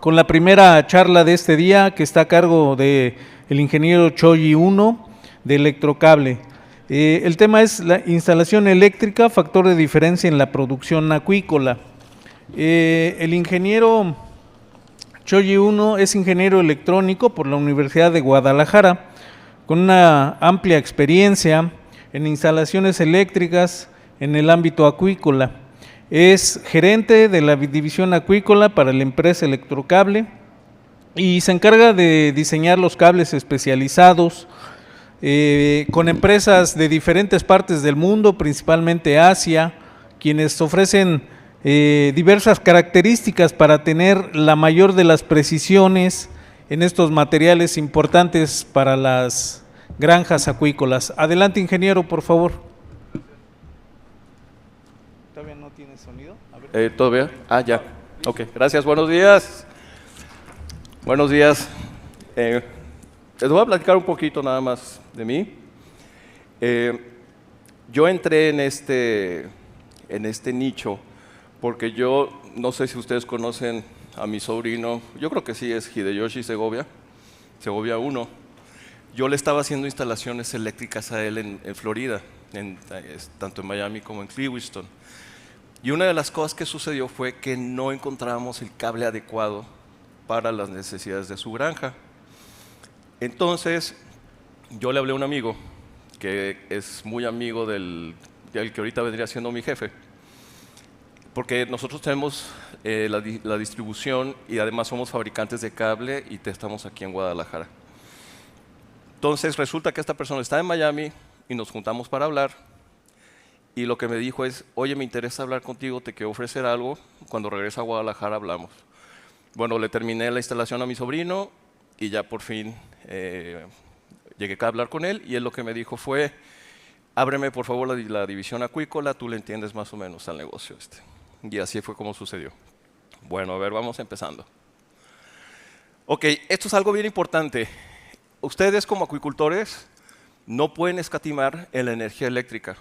con la primera charla de este día, que está a cargo de el ingeniero Choyi Uno de Electrocable. El tema es la instalación eléctrica, factor de diferencia en la producción acuícola. El ingeniero Choyi Uno es ingeniero electrónico por la Universidad de Guadalajara, con una amplia experiencia en instalaciones eléctricas en el ámbito acuícola. Es gerente de la división acuícola para la empresa Electrocable y se encarga de diseñar los cables especializados con empresas de diferentes partes del mundo, principalmente Asia, quienes ofrecen diversas características para tener la mayor de las precisiones en estos materiales importantes para las granjas acuícolas. Adelante, ingeniero, por favor. ¿Todavía no tiene sonido? ¿Todavía? Ah, ya. Ok, gracias, buenos días. Buenos días. Les voy a platicar un poquito nada más de mí. Yo entré en este nicho porque yo, no sé si ustedes conocen a mi sobrino, yo creo que sí, es Hideyoshi Segovia 1. Yo le estaba haciendo instalaciones eléctricas a él en Florida, tanto en Miami como en Clewiston. Y una de las cosas que sucedió fue que no encontrábamos el cable adecuado para las necesidades de su granja. Entonces, yo le hablé a un amigo, que es muy amigo del que ahorita vendría siendo mi jefe, porque nosotros tenemos la distribución y además somos fabricantes de cable y estamos aquí en Guadalajara. Entonces, resulta que esta persona está en Miami y nos juntamos para hablar. Y lo que me dijo es, oye, me interesa hablar contigo, te quiero ofrecer algo, cuando regrese a Guadalajara hablamos. Bueno, le terminé la instalación a mi sobrino y ya por fin llegué a hablar con él y él lo que me dijo fue, ábreme por favor la división acuícola, tú le entiendes más o menos al negocio este. Y así fue como sucedió. Bueno, a ver, vamos empezando. Ok, esto es algo bien importante. Ustedes como acuicultores no pueden escatimar en la energía eléctrica.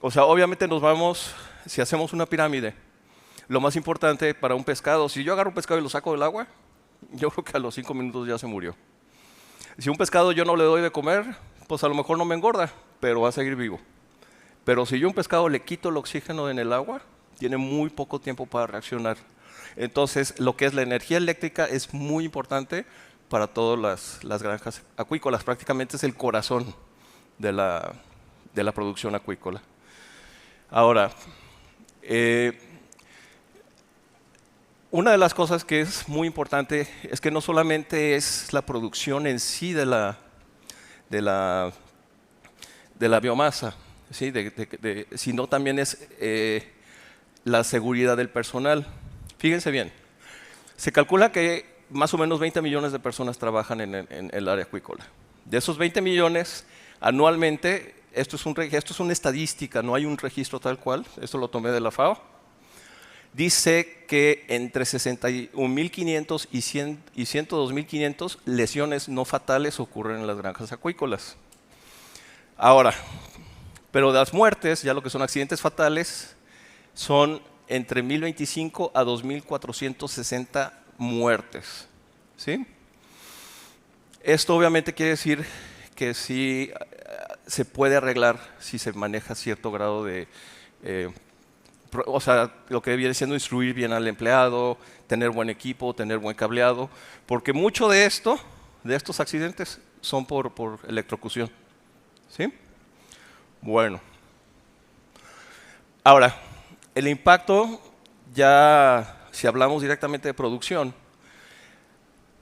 O sea, obviamente nos vamos, si hacemos una pirámide, lo más importante para un pescado, si yo agarro un pescado y lo saco del agua, yo creo que a los 5 minutos ya se murió. Si un pescado yo no le doy de comer, pues a lo mejor no me engorda, pero va a seguir vivo. Pero si yo a un pescado le quito el oxígeno en el agua, tiene muy poco tiempo para reaccionar. Entonces, lo que es la energía eléctrica es muy importante para todas las granjas acuícolas. Prácticamente es el corazón de la producción acuícola. Ahora, una de las cosas que es muy importante es que no solamente es la producción en sí de la biomasa, ¿sí? Sino también es la seguridad del personal. Fíjense bien, se calcula que más o menos 20 millones de personas trabajan en el área acuícola. De esos 20 millones, anualmente, esto es una estadística, no hay un registro tal cual, esto lo tomé de la FAO, dice que entre 61.500 y 102.500 lesiones no fatales ocurren en las granjas acuícolas. Ahora, pero las muertes, ya lo que son accidentes fatales, son entre 1.025 a 2.460 muertes. ¿Sí? Esto obviamente quiere decir que sí se puede arreglar si se maneja cierto grado de, o sea, lo que viene siendo instruir bien al empleado, tener buen equipo, tener buen cableado, porque mucho de estos accidentes son por electrocución. ¿Sí? Bueno. Ahora, el impacto, ya si hablamos directamente de producción,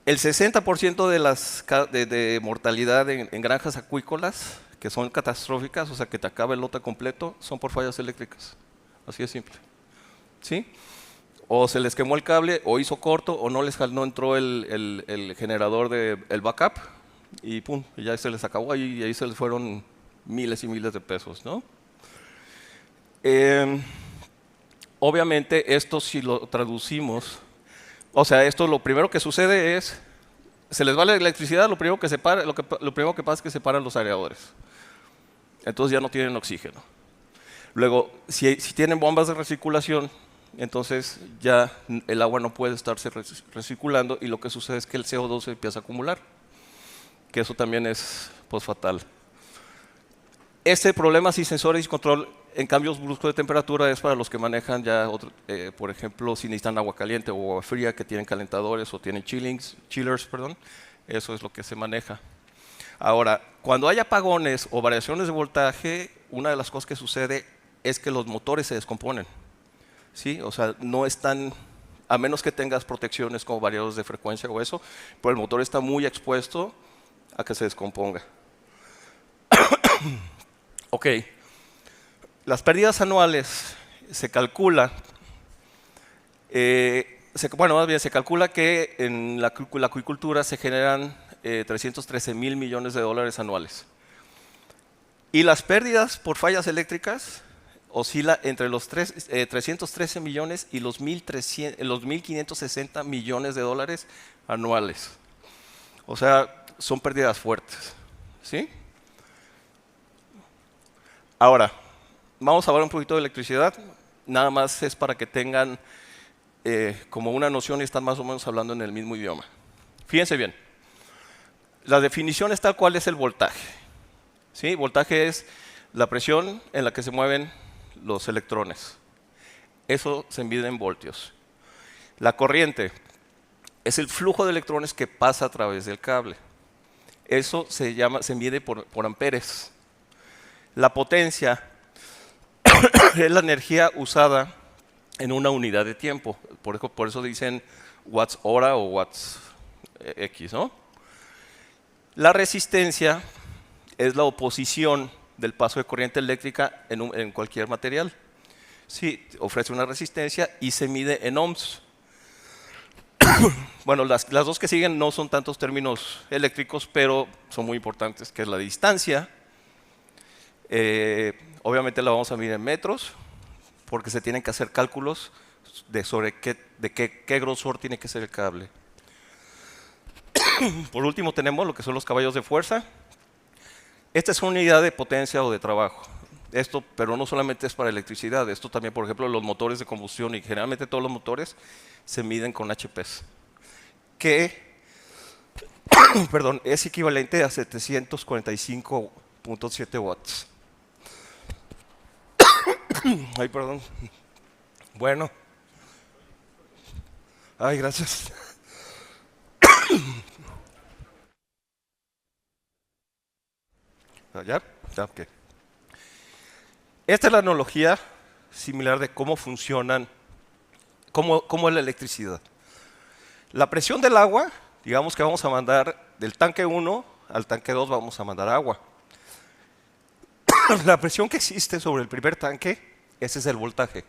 el 60% de mortalidad en granjas acuícolas, que son catastróficas, o sea que te acaba el lote completo, son por fallas eléctricas. Así de simple. ¿Sí? O se les quemó el cable, o hizo corto, o no entró el generador del backup, y pum, ya se les acabó y ahí se les fueron miles y miles de pesos, ¿no? Obviamente esto si lo traducimos, o sea, esto lo primero que sucede es, se les va la electricidad, lo primero que pasa es que se paran los aeradores. Entonces ya no tienen oxígeno. Luego, si tienen bombas de recirculación, entonces ya el agua no puede estarse recirculando y lo que sucede es que el CO2 se empieza a acumular, que eso también es pues, fatal. Este problema sin sensores y control en cambios bruscos de temperatura es para los que manejan ya, por ejemplo, si necesitan agua caliente o agua fría, que tienen calentadores o tienen chillers, perdón, eso es lo que se maneja. Ahora, cuando hay apagones o variaciones de voltaje, una de las cosas que sucede es que los motores se descomponen. ¿Sí? O sea, no están, a menos que tengas protecciones como variadores de frecuencia o eso, pero el motor está muy expuesto a que se descomponga. Ok, las pérdidas anuales se calcula, bueno, más bien se calcula que en la acuicultura se generan 313,000 millones de dólares anuales. Y las pérdidas por fallas eléctricas oscila entre los 313 millones y los 1.560 millones de dólares anuales. O sea, son pérdidas fuertes. ¿Sí? Ahora, vamos a hablar un poquito de electricidad. Nada más es para que tengan como una noción y están más o menos hablando en el mismo idioma. Fíjense bien. La definición es tal cual es el voltaje. ¿Sí? Voltaje es la presión en la que se mueven los electrones. Eso se mide en voltios. La corriente es el flujo de electrones que pasa a través del cable. Eso se mide por amperes. La potencia es la energía usada en una unidad de tiempo. Por eso dicen watts hora o watts X, ¿no? La resistencia es la oposición del paso de corriente eléctrica en cualquier material. Sí, ofrece una resistencia y se mide en ohms. Bueno, las dos que siguen no son tantos términos eléctricos, pero son muy importantes, que es la distancia. Obviamente la vamos a medir en metros, porque se tienen que hacer cálculos sobre qué grosor tiene que ser el cable. Por último tenemos lo que son los caballos de fuerza. Esta es una unidad de potencia o de trabajo. Esto, pero no solamente es para electricidad, esto también, por ejemplo, los motores de combustión y generalmente todos los motores se miden con HPs, que perdón, es equivalente a 745.7 watts. Ay, perdón. Bueno. Ay, gracias. ¿Ya? Ya, ok. Esta es la analogía similar de cómo funcionan, cómo es la electricidad. La presión del agua, digamos que vamos a mandar del tanque 1 al tanque 2, vamos a mandar agua. La presión que existe sobre el primer tanque, ese es el voltaje.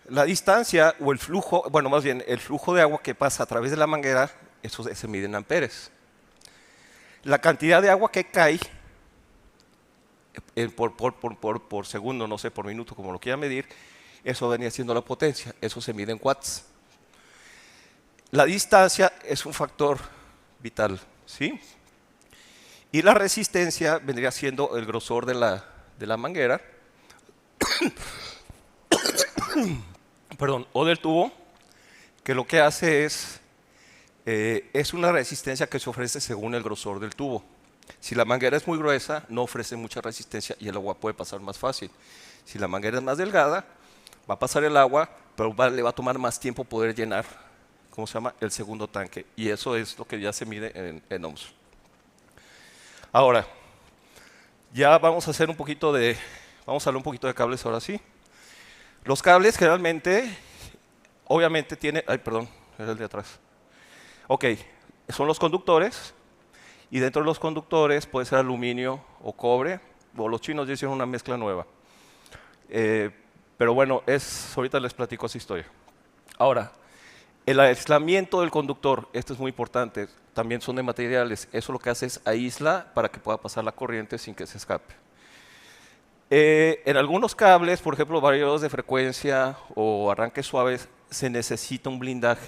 La distancia o el flujo, bueno, más bien el flujo de agua que pasa a través de la manguera, eso se mide en amperes. La cantidad de agua que cae por segundo, no sé, por minuto, como lo quiera medir, eso venía siendo la potencia, eso se mide en watts. La distancia es un factor vital, ¿sí? Y la resistencia vendría siendo el grosor de la manguera, perdón, o del tubo, que lo que hace es una resistencia que se ofrece según el grosor del tubo. Si la manguera es muy gruesa, no ofrece mucha resistencia y el agua puede pasar más fácil. Si la manguera es más delgada, va a pasar el agua, pero le va a tomar más tiempo poder llenar, ¿cómo se llama?, el segundo tanque. Y eso es lo que ya se mide en ohms. Ahora, ya vamos a hablar un poquito de cables ahora sí. Los cables generalmente, obviamente tienen, ay, perdón, era el de atrás. Ok, son los conductores. Y dentro de los conductores puede ser aluminio o cobre, o los chinos ya hicieron una mezcla nueva. Pero bueno, ahorita les platico esa historia. Ahora, el aislamiento del conductor, esto es muy importante, también son de materiales. Eso lo que hace es aísla para que pueda pasar la corriente sin que se escape. En algunos cables, por ejemplo, variadores de frecuencia o arranques suaves, se necesita un blindaje,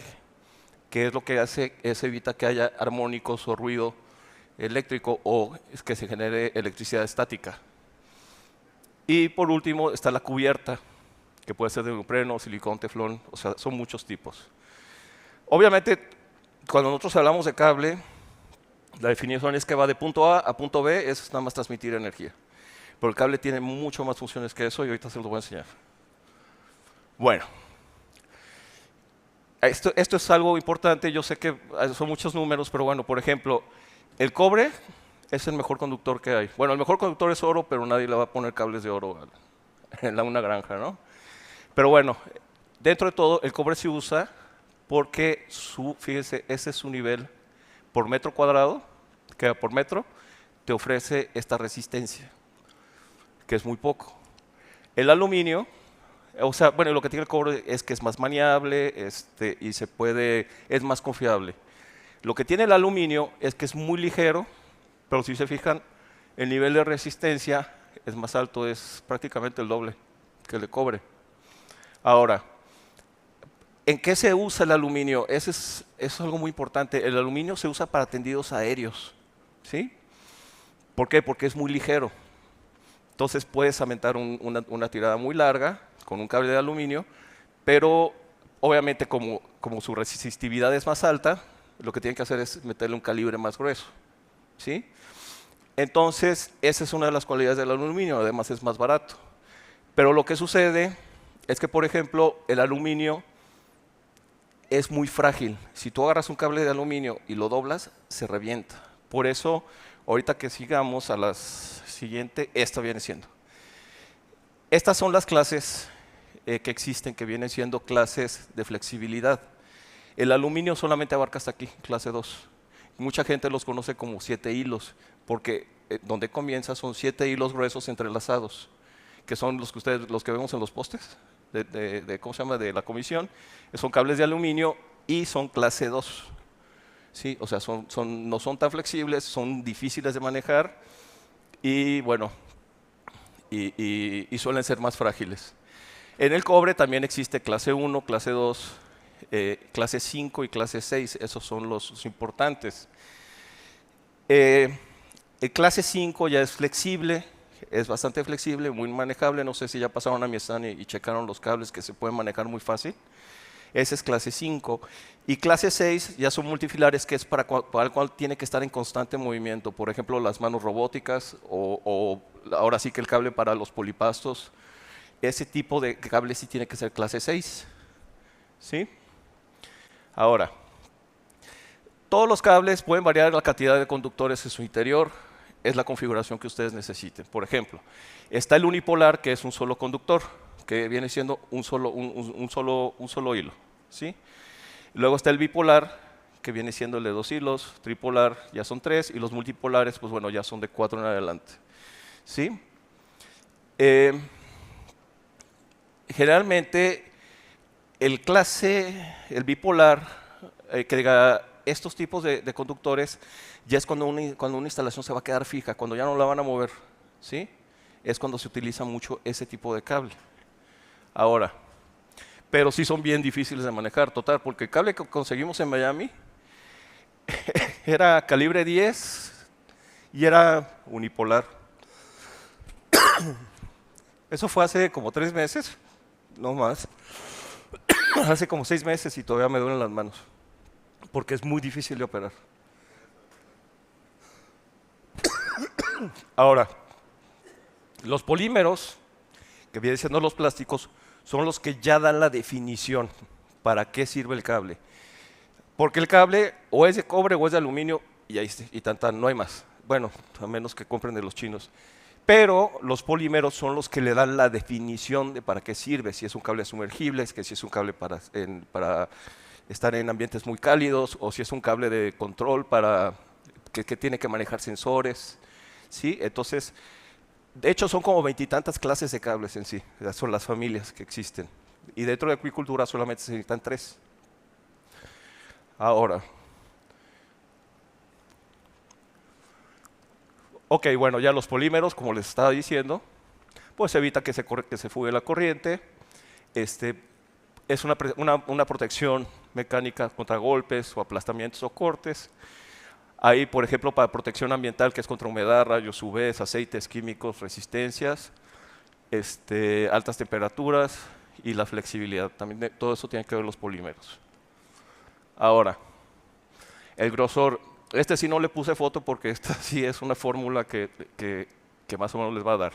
que es lo que hace, es evita que haya armónicos o ruido eléctrico o que se genere electricidad estática. Y por último está la cubierta. que puede ser de neopreno, silicón, teflón, o sea, son muchos tipos. Obviamente, cuando nosotros hablamos de cable, la definición es que va de punto A punto B, es nada más transmitir energía. Pero el cable tiene mucho más funciones que eso y ahorita se los voy a enseñar. Bueno, esto es algo importante, yo sé que son muchos números, pero bueno, por ejemplo, el cobre es el mejor conductor que hay. Bueno, el mejor conductor es oro, pero nadie le va a poner cables de oro en una granja, ¿no? Pero bueno, dentro de todo, el cobre se usa porque, fíjense, ese es su nivel por metro cuadrado, que por metro, te ofrece esta resistencia, que es muy poco. El aluminio, o sea, bueno, lo que tiene el cobre es que es más maniable y es más confiable. Lo que tiene el aluminio es que es muy ligero, pero si se fijan, el nivel de resistencia es más alto, es prácticamente el doble que el de cobre. Ahora, ¿en qué se usa el aluminio? Eso es algo muy importante. El aluminio se usa para tendidos aéreos, ¿sí? ¿Por qué? Porque es muy ligero. Entonces puedes aumentar una tirada muy larga con un cable de aluminio, pero obviamente como su resistividad es más alta, lo que tienen que hacer es meterle un calibre más grueso, ¿sí? Entonces, esa es una de las cualidades del aluminio, además es más barato. Pero lo que sucede es que, por ejemplo, el aluminio es muy frágil. Si tú agarras un cable de aluminio y lo doblas, se revienta. Por eso, ahorita que sigamos a la siguiente, esta viene siendo. Estas son las clases que existen, que vienen siendo clases de flexibilidad. El aluminio solamente abarca hasta aquí, clase 2. Mucha gente los conoce como 7 hilos, porque donde comienza son 7 hilos gruesos entrelazados, que son los que vemos en los postes ¿cómo se llama? De la comisión. Son cables de aluminio y son clase 2. ¿Sí? O sea, no son tan flexibles, son difíciles de manejar y bueno, y suelen ser más frágiles. En el cobre también existe clase 1, clase 2, clase 5 y clase 6, esos son los importantes. El clase 5 ya es flexible, es bastante flexible, muy manejable, no sé si ya pasaron a mi stand y checaron los cables que se pueden manejar muy fácil. Ese es clase 5. Y clase 6 ya son multifilares, que es para el cual tiene que estar en constante movimiento. Por ejemplo, las manos robóticas o ahora sí que el cable para los polipastos. Ese tipo de cable sí tiene que ser clase 6. ¿Sí? Ahora, todos los cables pueden variar la cantidad de conductores en su interior. Es la configuración que ustedes necesiten. Por ejemplo, está el unipolar, que es un solo conductor, que viene siendo un solo hilo, ¿sí? Luego está el bipolar, que viene siendo el de 2 hilos, tripolar ya son 3, y los multipolares, pues bueno, ya son de 4 en adelante, ¿sí? Generalmente, el bipolar, que diga, estos tipos de conductores, ya es cuando una instalación se va a quedar fija, cuando ya no la van a mover, ¿sí? Es cuando se utiliza mucho ese tipo de cable. Ahora, pero sí son bien difíciles de manejar, total, porque el cable que conseguimos en Miami era calibre 10 y era unipolar. Eso fue hace como 3 meses, no más. Hace como 6 meses y todavía me duelen las manos, porque es muy difícil de operar. Ahora, los polímeros, que vienen siendo los plásticos, son los que ya dan la definición para qué sirve el cable. Porque el cable o es de cobre o es de aluminio y no hay más. Bueno, a menos que compren de los chinos. Pero los polímeros son los que le dan la definición de para qué sirve, si es un cable sumergible, si es un cable para estar en ambientes muy cálidos, o si es un cable de control que tiene que manejar sensores. ¿Sí? Entonces, de hecho son como 20 y tantas clases de cables en sí, son las familias que existen. Y dentro de acuicultura solamente se necesitan 3. Ahora, ok, bueno, ya los polímeros, como les estaba diciendo, pues evita que se fugue la corriente. Es una protección mecánica contra golpes o aplastamientos o cortes. Hay, por ejemplo, para protección ambiental, que es contra humedad, rayos UV, aceites químicos, resistencias, altas temperaturas y la flexibilidad. También todo eso tiene que ver los polímeros. Ahora, el grosor. Este sí no le puse foto porque esta sí es una fórmula que más o menos les va a dar.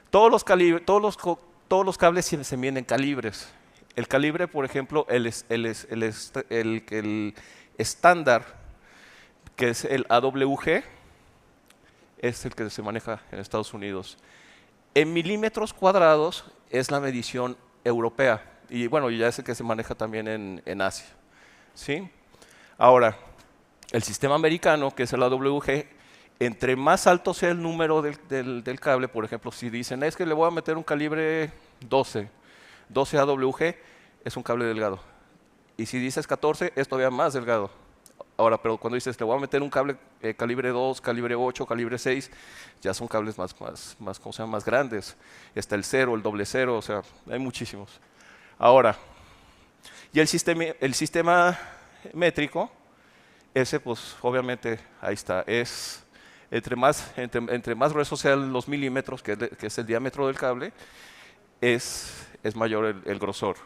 Todos los cables se miden en calibres. El calibre, por ejemplo, el estándar, que es el AWG, es el que se maneja en Estados Unidos. En milímetros cuadrados es la medición europea. Y bueno, ya es el que se maneja también en Asia. ¿Sí? Ahora, el sistema americano, que es el AWG, entre más alto sea el número del cable, por ejemplo, si dicen, es que le voy a meter un calibre 12 AWG, es un cable delgado. Y si dices 14, es todavía más delgado. Ahora, pero cuando dices, le voy a meter un cable calibre 2, calibre 8, calibre 6, ya son cables más grandes. Está el 0, el doble 0, o sea, hay muchísimos. Ahora, y el sistema métrico, ese pues obviamente ahí está, es entre más gruesos sean los milímetros, que es el diámetro del cable, es mayor el grosor.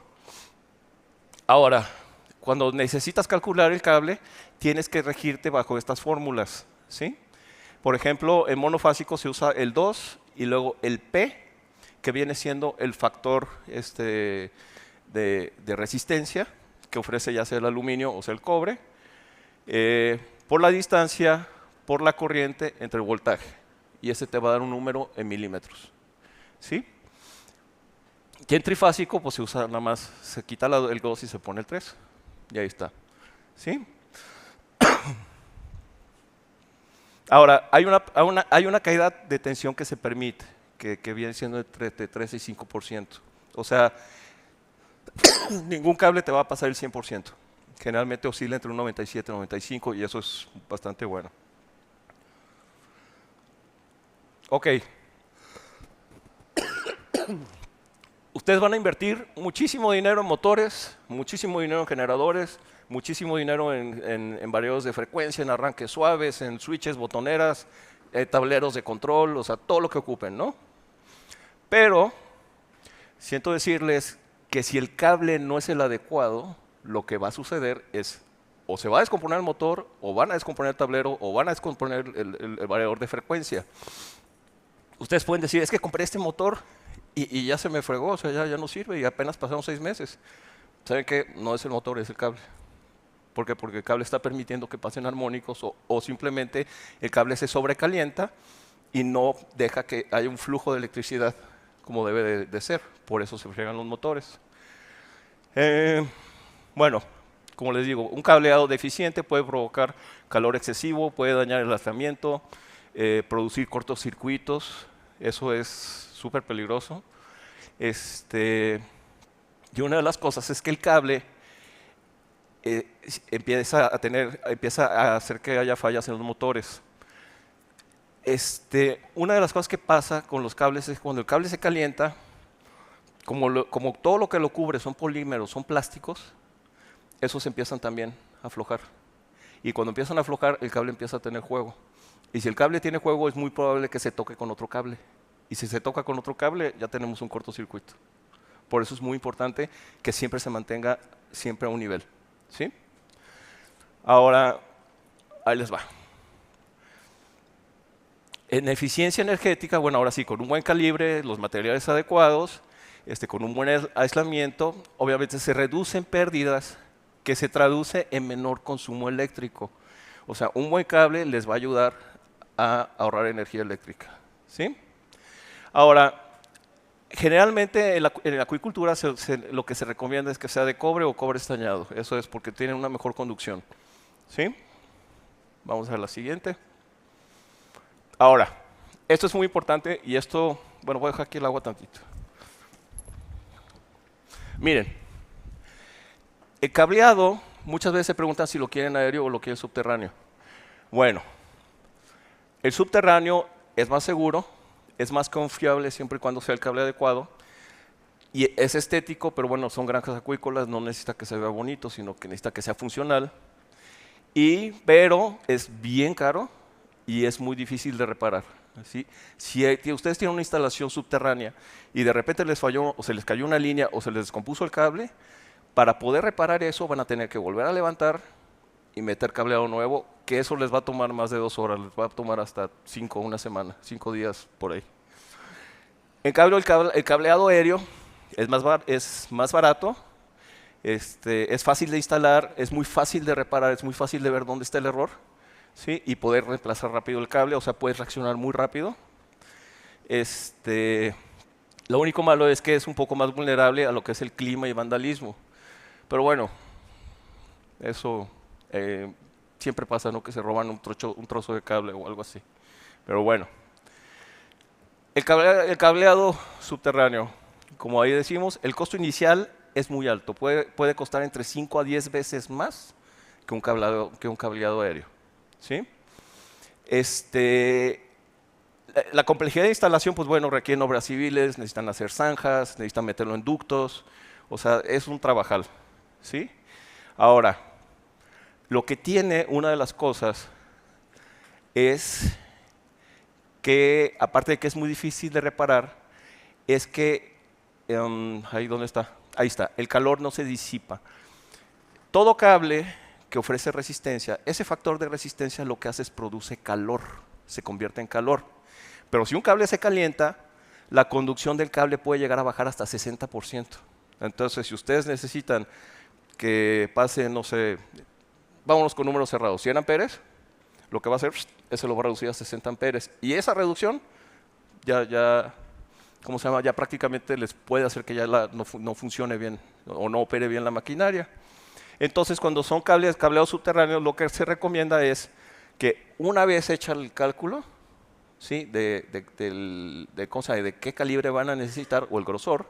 Ahora, cuando necesitas calcular el cable, tienes que regirte bajo estas fórmulas, ¿sí? Por ejemplo, en monofásico se usa el 2 y luego el P, que viene siendo el factor de resistencia que ofrece ya sea el aluminio o sea el cobre, por la distancia, por la corriente, entre el voltaje. Y ese te va a dar un número en milímetros. ¿Sí? Y en trifásico, pues se usa nada más, se quita el 2 y se pone el 3. Y ahí está. ¿Sí? Ahora, hay una caída de tensión que se permite, que viene siendo entre 3 y 5%. O sea, ningún cable te va a pasar el 100%. Generalmente oscila entre un 97 y 95 y eso es bastante bueno. Ok. Ustedes van a invertir muchísimo dinero en motores, muchísimo dinero en generadores, muchísimo dinero en variados de frecuencia, en arranques suaves, en switches, botoneras, tableros de control, o sea, todo lo que ocupen, ¿no? Pero siento decirles que si el cable no es el adecuado, lo que va a suceder es o se va a descomponer el motor, o van a descomponer el tablero, o van a descomponer el variador de frecuencia. Ustedes pueden decir, es que compré este motor y ya se me fregó, o sea, ya no sirve y apenas pasaron 6 meses. ¿Saben qué? No es el motor, es el cable. ¿Por qué? Porque el cable está permitiendo que pasen armónicos o simplemente el cable se sobrecalienta y no deja que haya un flujo de electricidad como debe de ser. Por eso se fregan los motores. Bueno, como les digo, un cableado deficiente puede provocar calor excesivo, puede dañar el aislamiento, producir cortocircuitos, eso es súper peligroso. Y una de las cosas es que el cable empieza a hacer que haya fallas en los motores. Una de las cosas que pasa con los cables es que cuando el cable se calienta, como todo lo que lo cubre son polímeros, son plásticos, esos empiezan también a aflojar. Y cuando empiezan a aflojar, el cable empieza a tener juego. Y si el cable tiene juego, es muy probable que se toque con otro cable. Y si se toca con otro cable, ya tenemos un cortocircuito. Por eso es muy importante que siempre se mantenga siempre a un nivel. ¿Sí? Ahora, ahí les va. En eficiencia energética, bueno, ahora sí, con un buen calibre, los materiales adecuados, con un buen aislamiento, obviamente se reducen pérdidas que se traduce en menor consumo eléctrico. O sea, un buen cable les va a ayudar a ahorrar energía eléctrica. ¿Sí? Ahora, generalmente en la acuicultura lo que se recomienda es que sea de cobre o cobre estañado. Eso es porque tienen una mejor conducción. ¿Sí? Vamos a la siguiente. Ahora, esto es muy importante y esto, bueno, voy a dejar aquí el agua tantito. Miren, el cableado, muchas veces se preguntan si lo quieren aéreo o lo quieren subterráneo. Bueno, el subterráneo es más seguro, es más confiable siempre y cuando sea el cable adecuado y es estético, pero bueno, son granjas acuícolas, no necesita que se vea bonito, sino que necesita que sea funcional. Pero es bien caro y es muy difícil de reparar. ¿sí? Si ustedes tienen una instalación subterránea y de repente les falló o se les cayó una línea o se les descompuso el cable, para poder reparar eso van a tener que volver a levantar y meter cableado nuevo, que eso les va a tomar más de 2 horas, les va a tomar hasta 5, una semana, 5 días por ahí. En cambio, el cableado aéreo es más barato, es fácil de instalar, es muy fácil de reparar, es muy fácil de ver dónde está el error, ¿sí? Y poder reemplazar rápido el cable, o sea, puedes reaccionar muy rápido. Lo único malo es que es un poco más vulnerable a lo que es el clima y vandalismo. Pero bueno, eso siempre pasa, ¿no? Que se roban un trozo de cable o algo así. Pero bueno, el cableado subterráneo, como ahí decimos, el costo inicial es muy alto. Puede costar entre 5 a 10 veces más que un cableado aéreo, ¿sí? La complejidad de instalación, pues bueno, requieren obras civiles, necesitan hacer zanjas, necesitan meterlo en ductos, o sea, es un trabajal, ¿sí? Ahora, lo que tiene una de las cosas es que, aparte de que es muy difícil de reparar, es que, ¿ahí dónde está? Ahí está, el calor no se disipa. Todo cable que ofrece resistencia, ese factor de resistencia lo que hace es produce calor, se convierte en calor. Pero si un cable se calienta, la conducción del cable puede llegar a bajar hasta 60%. Entonces, si ustedes necesitan que pase, no sé, vámonos con números cerrados, 100 amperes, lo que va a hacer es se lo va a reducir a 60 amperes. Y esa reducción ¿cómo se llama? Ya prácticamente les puede hacer que ya no funcione bien o no opere bien la maquinaria. Entonces, cuando son cableados subterráneos, lo que se recomienda es que una vez hecha el cálculo, ¿sí? de qué calibre van a necesitar o el grosor,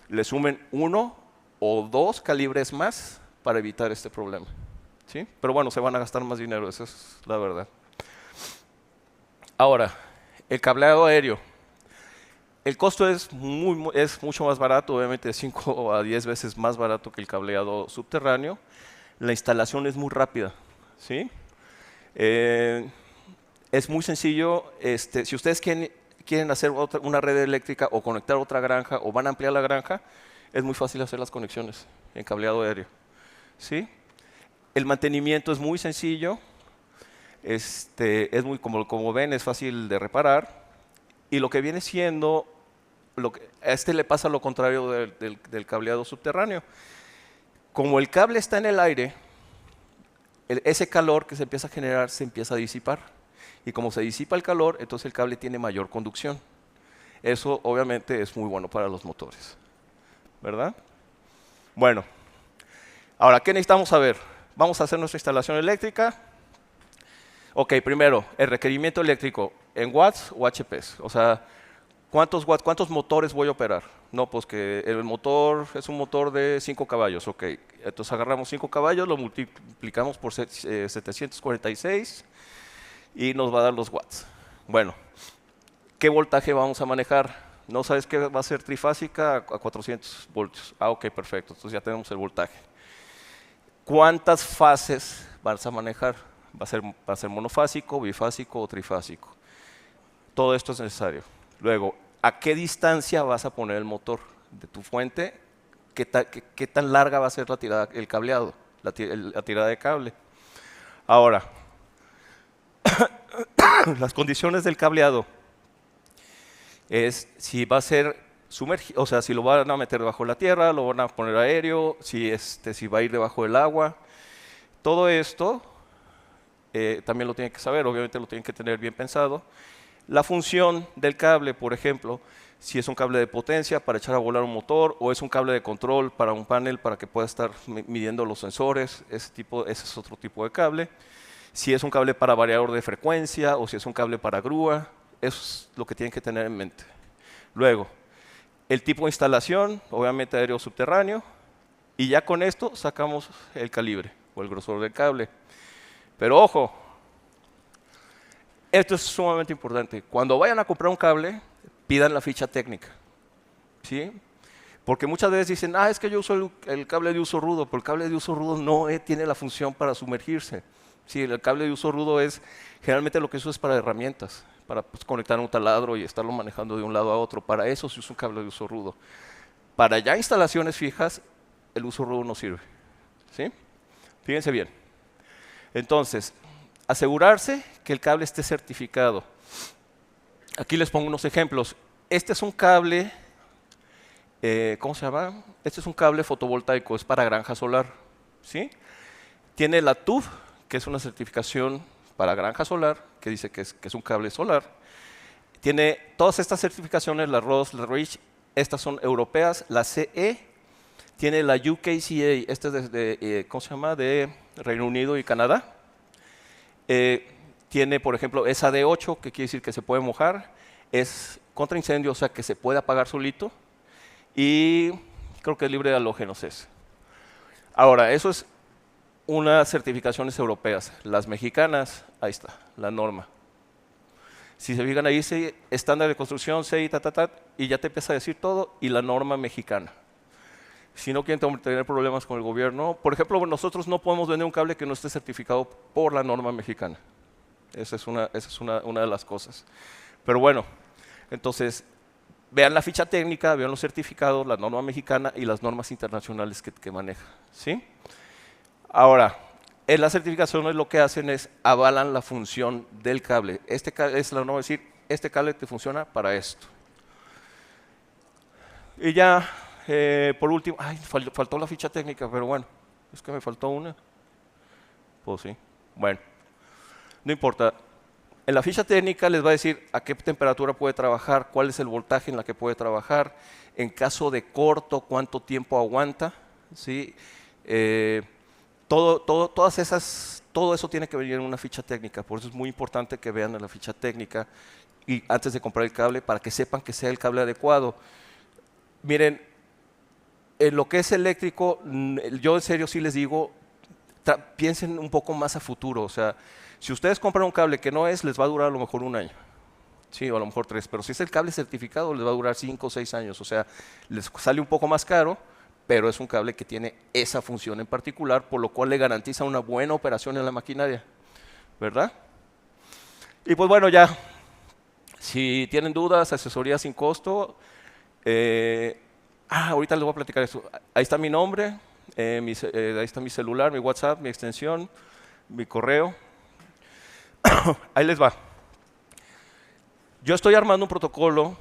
le sumen 1 o 2 calibres más para evitar este problema, ¿sí? Pero bueno, se van a gastar más dinero, esa es la verdad. Ahora, el cableado aéreo. El costo es mucho más barato, obviamente de 5 a 10 veces más barato que el cableado subterráneo. La instalación es muy rápida, ¿sí? Es muy sencillo. Si ustedes quieren hacer una red eléctrica o conectar otra granja o van a ampliar la granja, es muy fácil hacer las conexiones en cableado aéreo, ¿sí? El mantenimiento es muy sencillo. Es muy, como ven, es fácil de reparar. Y lo que viene siendo, a le pasa lo contrario del cableado subterráneo. Como el cable está en el aire, ese calor que se empieza a generar se empieza a disipar. Y como se disipa el calor, entonces el cable tiene mayor conducción. Eso obviamente es muy bueno para los motores, ¿verdad? Bueno, ahora, ¿qué necesitamos saber? Vamos a hacer nuestra instalación eléctrica. Ok, primero, el requerimiento eléctrico en watts o HPs. O sea, ¿cuántos watts, cuántos motores voy a operar? No, pues que el motor es un motor de 5 caballos. Ok, entonces agarramos 5 caballos, lo multiplicamos por 746 y nos va a dar los watts. Bueno, ¿qué voltaje vamos a manejar? ¿No sabes que va a ser trifásica a 400 voltios? Ah, ok, perfecto, entonces ya tenemos el voltaje. ¿Cuántas fases vas a manejar? ¿Va a ser monofásico, bifásico o trifásico? Todo esto es necesario. Luego, ¿a qué distancia vas a poner el motor de tu fuente? ¿Qué tan larga va a ser el cableado, la tirada de cable? Ahora, las condiciones del cableado es si va a ser sumergido, o sea, si lo van a meter debajo de la tierra, lo van a poner aéreo, si va a ir debajo del agua. Todo esto también lo tienen que saber, obviamente lo tienen que tener bien pensado. La función del cable, por ejemplo, si es un cable de potencia para echar a volar un motor o es un cable de control para un panel para que pueda estar midiendo los sensores, ese es otro tipo de cable. Si es un cable para variador de frecuencia o si es un cable para grúa, eso es lo que tienen que tener en mente. Luego, el tipo de instalación, obviamente aéreo o subterráneo, y ya con esto sacamos el calibre o el grosor del cable. Pero ojo, esto es sumamente importante. Cuando vayan a comprar un cable, pidan la ficha técnica, ¿sí? Porque muchas veces dicen, es que yo uso el cable de uso rudo, pero el cable de uso rudo no tiene la función para sumergirse, Sí, el cable de uso rudo es, generalmente lo que uso es para herramientas, para pues, conectar un taladro y estarlo manejando de un lado a otro. Para eso se usa un cable de uso rudo. Para ya instalaciones fijas, el uso rudo no sirve. ¿Sí? Fíjense bien. Entonces, asegurarse que el cable esté certificado. Aquí les pongo unos ejemplos. Este es un cable, ¿cómo se llama? Este es un cable fotovoltaico, es para granja solar. ¿Sí? Tiene la TÜV, que es una certificación para granja solar, que dice que es un cable solar. Tiene todas estas certificaciones, la RoHS, la REACH, estas son europeas, la CE, tiene la UKCA, esta es de ¿cómo se llama? De Reino Unido y Canadá. Tiene, por ejemplo, esa D8, que quiere decir que se puede mojar, es contra incendio, o sea que se puede apagar solito, y creo que es libre de halógenos es. Ahora, eso es unas certificaciones europeas. Las mexicanas, ahí está, la norma. Si se fijan ahí, dice estándar de construcción, CI, y ya te empieza a decir todo, y la norma mexicana. Si no quieren tener problemas con el gobierno, por ejemplo, nosotros no podemos vender un cable que no esté certificado por la norma mexicana. Esa es una de las cosas. Pero bueno, entonces, vean la ficha técnica, vean los certificados, la norma mexicana y las normas internacionales que maneja. ¿Sí? Ahora, en las certificaciones lo que hacen es avalan la función del cable. Este cable es la norma de decir, este cable te funciona para esto. Y ya, por último, ay, faltó la ficha técnica, pero bueno, es que me faltó una. Pues sí, bueno, no importa. En la ficha técnica les va a decir a qué temperatura puede trabajar, cuál es el voltaje en la que puede trabajar, en caso de corto, cuánto tiempo aguanta, ¿sí? Todo eso tiene que venir en una ficha técnica, por eso es muy importante que vean en la ficha técnica y antes de comprar el cable para que sepan que sea el cable adecuado. Miren, en lo que es eléctrico, yo en serio sí les digo, piensen un poco más a futuro, o sea, si ustedes compran un cable que no es, les va a durar a lo mejor 1 año, sí, o a lo mejor 3, pero si es el cable certificado, les va a durar 5 o 6 años, o sea, les sale un poco más caro, pero es un cable que tiene esa función en particular, por lo cual le garantiza una buena operación en la maquinaria, ¿verdad? Y pues bueno, ya, si tienen dudas, asesoría sin costo, ahorita les voy a platicar eso. Ahí está mi nombre, ahí está mi celular, mi WhatsApp, mi extensión, mi correo. Ahí les va. Yo estoy armando un protocolo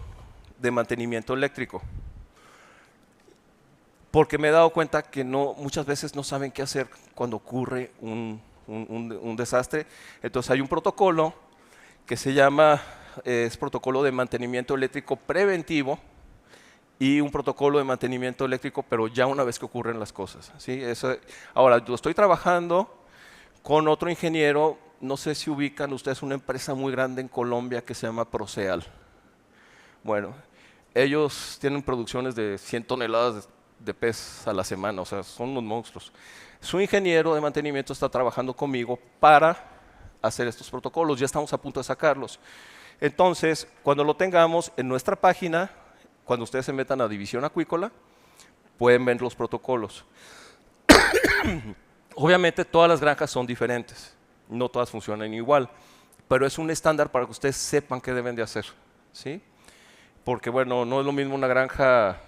de mantenimiento eléctrico, porque me he dado cuenta que muchas veces no saben qué hacer cuando ocurre un desastre. Entonces hay un protocolo que se llama, es protocolo de mantenimiento eléctrico preventivo y un protocolo de mantenimiento eléctrico, pero ya una vez que ocurren las cosas. ¿Sí? Ahora, yo estoy trabajando con otro ingeniero, no sé si ubican ustedes una empresa muy grande en Colombia que se llama Proceal. Bueno, ellos tienen producciones de 100 toneladas de pez a la semana, o sea, son unos monstruos. Su ingeniero de mantenimiento está trabajando conmigo para hacer estos protocolos, ya estamos a punto de sacarlos. Entonces, cuando lo tengamos en nuestra página, cuando ustedes se metan a División Acuícola, pueden ver los protocolos. Obviamente todas las granjas son diferentes, no todas funcionan igual, pero es un estándar para que ustedes sepan qué deben de hacer, ¿sí? Porque bueno, no es lo mismo una granja,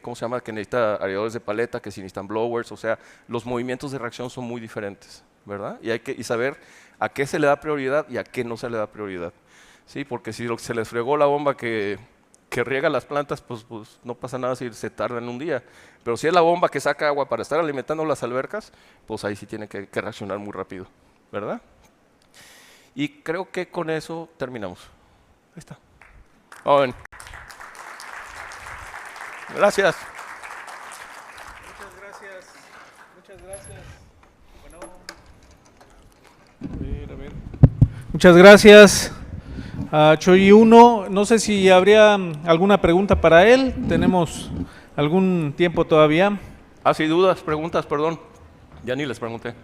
¿cómo se llama?, que necesita aeradores de paleta, que si necesitan blowers, o sea, los movimientos de reacción son muy diferentes, ¿verdad? Y hay que saber a qué se le da prioridad y a qué no se le da prioridad, ¿sí? Porque si se les fregó la bomba que riega las plantas, pues no pasa nada si se tardan un día. Pero si es la bomba que saca agua para estar alimentando las albercas, pues ahí sí tiene que reaccionar muy rápido, ¿verdad? Y creo que con eso terminamos. Ahí está. Gracias. Muchas gracias. Muchas gracias. Bueno. A ver. Muchas gracias a Choyi 1. No sé si habría alguna pregunta para él. Tenemos algún tiempo todavía. Sí, dudas, preguntas, perdón. Ya ni les pregunté.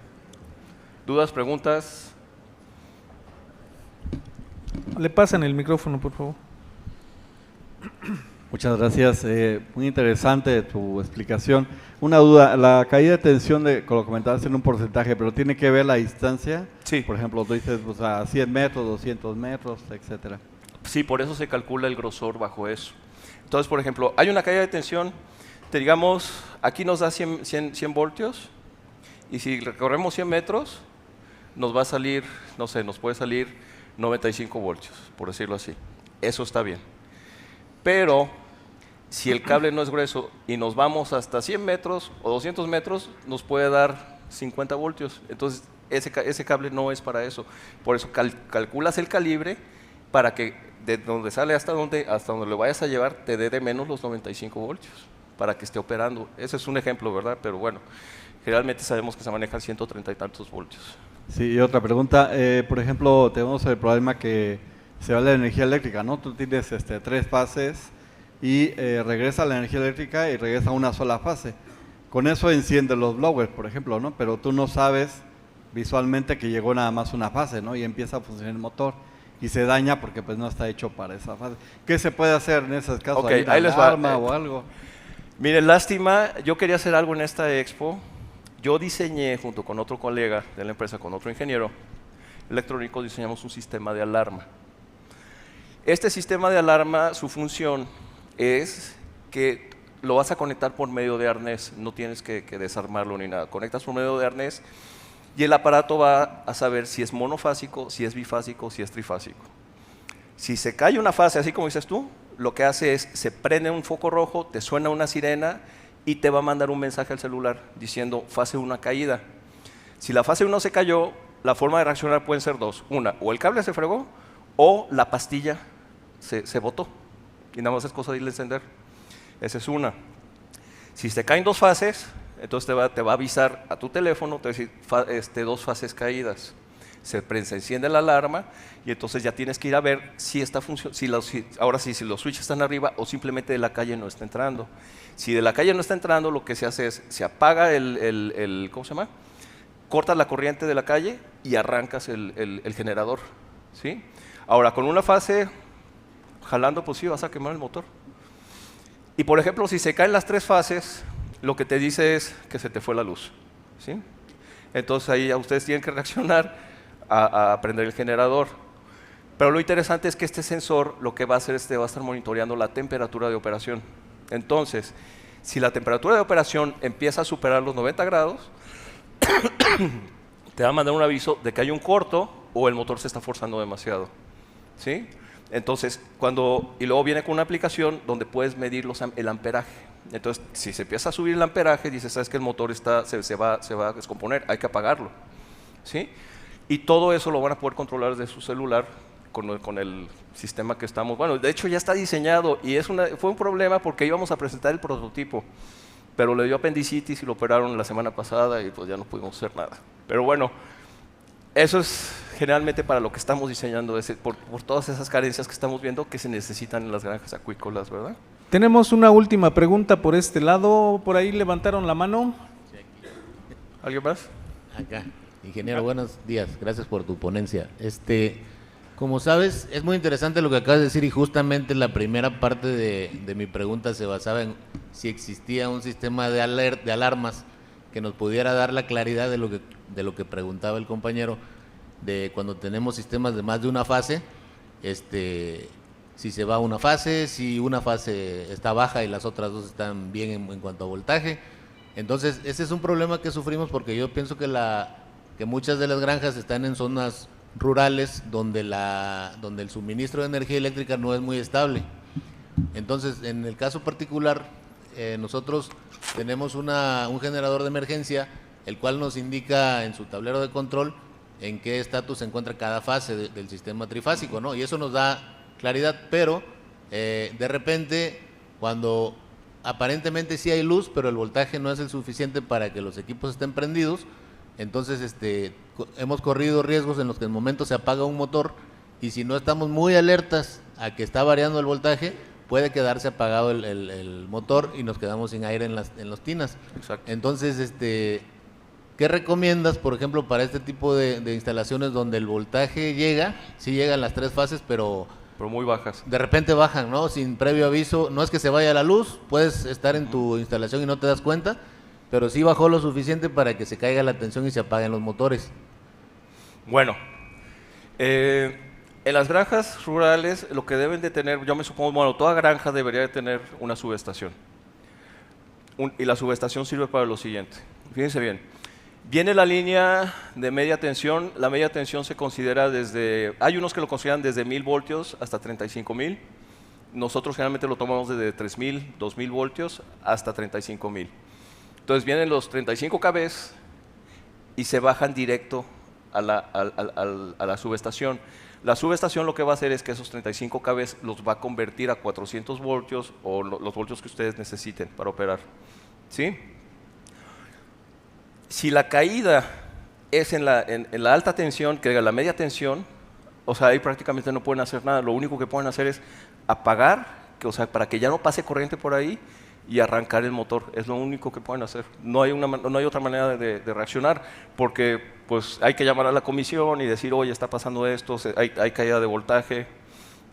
¿Dudas, preguntas? Le pasan el micrófono, por favor. Muchas gracias. Muy interesante tu explicación. Una duda, la caída de tensión, con lo comentabas en un porcentaje, pero ¿tiene que ver la distancia? Sí. Por ejemplo, tú dices pues, a 100 metros, 200 metros, etcétera. Sí, por eso se calcula el grosor bajo eso. Entonces, por ejemplo, hay una caída de tensión, digamos, aquí nos da 100 voltios, y si recorremos 100 metros, nos va a salir, no sé, nos puede salir 95 voltios, por decirlo así. Eso está bien. Pero si el cable no es grueso y nos vamos hasta 100 metros o 200 metros, nos puede dar 50 voltios. Entonces, ese cable no es para eso. Por eso calculas el calibre para que de donde sale hasta donde lo vayas a llevar te dé de menos los 95 voltios para que esté operando. Ese es un ejemplo, ¿verdad? Pero bueno, generalmente sabemos que se manejan 130 y tantos voltios. Sí, y otra pregunta. Por ejemplo, tenemos el problema que se va la energía eléctrica, ¿no? Tú tienes 3 fases y regresa la energía eléctrica y regresa a una sola fase. Con eso enciende los blowers, por ejemplo, ¿no? Pero tú no sabes visualmente que llegó nada más una fase, ¿no? Y empieza a funcionar el motor y se daña porque pues no está hecho para esa fase. ¿Qué se puede hacer en esos casos? Okay, ¿Hay una alarma o algo? Miren, lástima, yo quería hacer algo en esta expo. Yo diseñé, junto con otro colega de la empresa, con otro ingeniero electrónico, diseñamos un sistema de alarma. Este sistema de alarma, su función es que lo vas a conectar por medio de arnés, no tienes que desarmarlo ni nada. Conectas por medio de arnés y el aparato va a saber si es monofásico, si es bifásico, si es trifásico. Si se cae una fase, así como dices tú, lo que hace es, se prende un foco rojo, te suena una sirena y te va a mandar un mensaje al celular diciendo fase 1 caída. Si la fase 1 se cayó, la forma de reaccionar pueden ser dos. Una, o el cable se fregó o la pastilla se botó y nada más es cosa de irle a encender. Esa es una. Si se caen 2 fases, entonces te va a avisar a tu teléfono, te va a decir 2 fases caídas. Se enciende la alarma y entonces ya tienes que ir a ver si está funcionando, ahora sí, si los switches están arriba o simplemente de la calle no está entrando. Si de la calle no está entrando, lo que se hace es, se apaga ¿cómo se llama? Cortas la corriente de la calle y arrancas el generador, ¿sí? Ahora, con una fase jalando, pues sí, vas a quemar el motor. Y por ejemplo, si se caen las 3 fases, lo que te dice es que se te fue la luz, ¿sí? Entonces ahí ya ustedes tienen que reaccionar a prender el generador. Pero lo interesante es que este sensor lo que va a hacer es que va a estar monitoreando la temperatura de operación. Entonces, si la temperatura de operación empieza a superar los 90 grados, te va a mandar un aviso de que hay un corto o el motor se está forzando demasiado, ¿sí? Entonces, y luego viene con una aplicación donde puedes medir el amperaje. Entonces, si se empieza a subir el amperaje, dices, sabes que el motor se va a descomponer, hay que apagarlo, ¿sí? Y todo eso lo van a poder controlar desde su celular con el sistema que estamos. Bueno, de hecho ya está diseñado y fue un problema porque íbamos a presentar el prototipo, pero le dio apendicitis y lo operaron la semana pasada y pues ya no pudimos hacer nada. Pero bueno, eso es generalmente para lo que estamos diseñando, por todas esas carencias que estamos viendo que se necesitan en las granjas acuícolas, ¿verdad? Tenemos una última pregunta por este lado. Por ahí levantaron la mano. ¿Alguien más? Acá. Ingeniero, buenos días. Gracias por tu ponencia. Como sabes, es muy interesante lo que acabas de decir y justamente la primera parte de mi pregunta se basaba en si existía un sistema de alarmas que nos pudiera dar la claridad de lo que preguntaba el compañero, de cuando tenemos sistemas de más de una fase, si se va a una fase, si una fase está baja y las otras dos están bien en cuanto a voltaje. Entonces, ese es un problema que sufrimos porque yo pienso que muchas de las granjas están en zonas rurales donde el suministro de energía eléctrica no es muy estable. Entonces, en el caso particular, nosotros tenemos un generador de emergencia, el cual nos indica en su tablero de control en qué estatus se encuentra cada fase del sistema trifásico, ¿no? Y eso nos da claridad, pero de repente, cuando aparentemente sí hay luz, pero el voltaje no es el suficiente para que los equipos estén prendidos, entonces hemos corrido riesgos en los que en el momento se apaga un motor y si no estamos muy alertas a que está variando el voltaje, puede quedarse apagado el motor y nos quedamos sin aire en las tinas. Exacto. Entonces, ¿qué recomiendas, por ejemplo, para este tipo de instalaciones donde el voltaje sí llegan las 3 fases, pero pero muy bajas. De repente bajan, ¿no? Sin previo aviso. No es que se vaya la luz, puedes estar en tu instalación y no te das cuenta, pero sí bajó lo suficiente para que se caiga la tensión y se apaguen los motores. Bueno, en las granjas rurales lo que deben de tener, yo me supongo, bueno, toda granja debería de tener una subestación. Y la subestación sirve para lo siguiente. Fíjense bien. Viene la línea de media tensión. La media tensión se considera desde, hay unos que lo consideran desde 1000 voltios hasta 35,000. Nosotros generalmente lo tomamos desde 3000, 2000 voltios hasta 35,000. Entonces vienen los 35 kV y se bajan directo a la subestación. La subestación lo que va a hacer es que esos 35 kV los va a convertir a 400 voltios o los voltios que ustedes necesiten para operar. ¿Sí? Si la caída es en la alta tensión, que diga la media tensión, o sea, ahí prácticamente no pueden hacer nada. Lo único que pueden hacer es apagar, o sea, para que ya no pase corriente por ahí y arrancar el motor. Es lo único que pueden hacer. No hay otra manera de reaccionar, porque pues hay que llamar a la comisión y decir, oye, está pasando esto, hay caída de voltaje,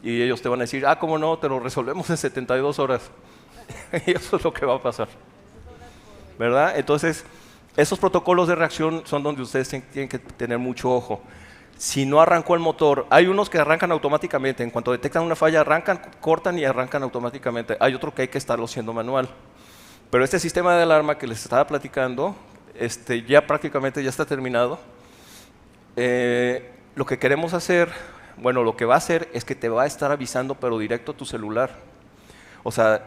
y ellos te van a decir, cómo no, te lo resolvemos en 72 horas. Y eso es lo que va a pasar, ¿verdad? Entonces, esos protocolos de reacción son donde ustedes tienen que tener mucho ojo. Si no arrancó el motor, hay unos que arrancan automáticamente. En cuanto detectan una falla, arrancan, cortan y arrancan automáticamente. Hay otro que hay que estarlo haciendo manual. Pero este sistema de alarma que les estaba platicando, ya prácticamente ya está terminado. Lo que queremos hacer, bueno, lo que va a hacer es que te va a estar avisando, pero directo a tu celular. O sea,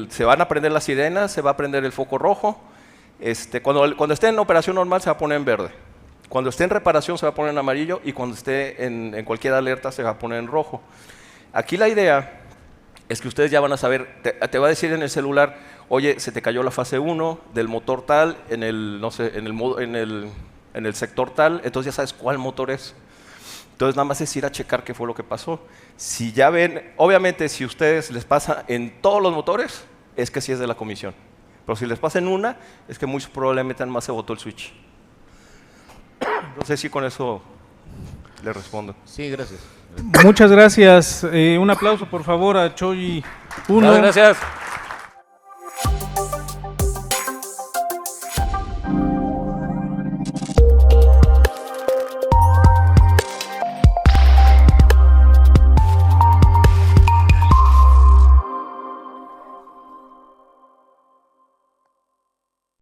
se van a prender las sirenas, se va a prender el foco rojo. Cuando esté en operación normal se va a poner en verde. Cuando esté en reparación se va a poner en amarillo, y cuando esté en cualquier alerta se va a poner en rojo. Aquí la idea es que ustedes ya van a saber, te va a decir en el celular, oye, se te cayó la fase 1 del motor tal, en el sector tal, entonces ya sabes cuál motor es. Entonces nada más es ir a checar qué fue lo que pasó. Si ya ven, obviamente si a ustedes les pasa en todos los motores, es que sí es de la comisión. Pero si les pasa en una, es que muy probablemente nada más se botó el switch. No sé si con eso le respondo. Sí, gracias. Muchas gracias. Un aplauso, por favor, a Choji 1. Gracias.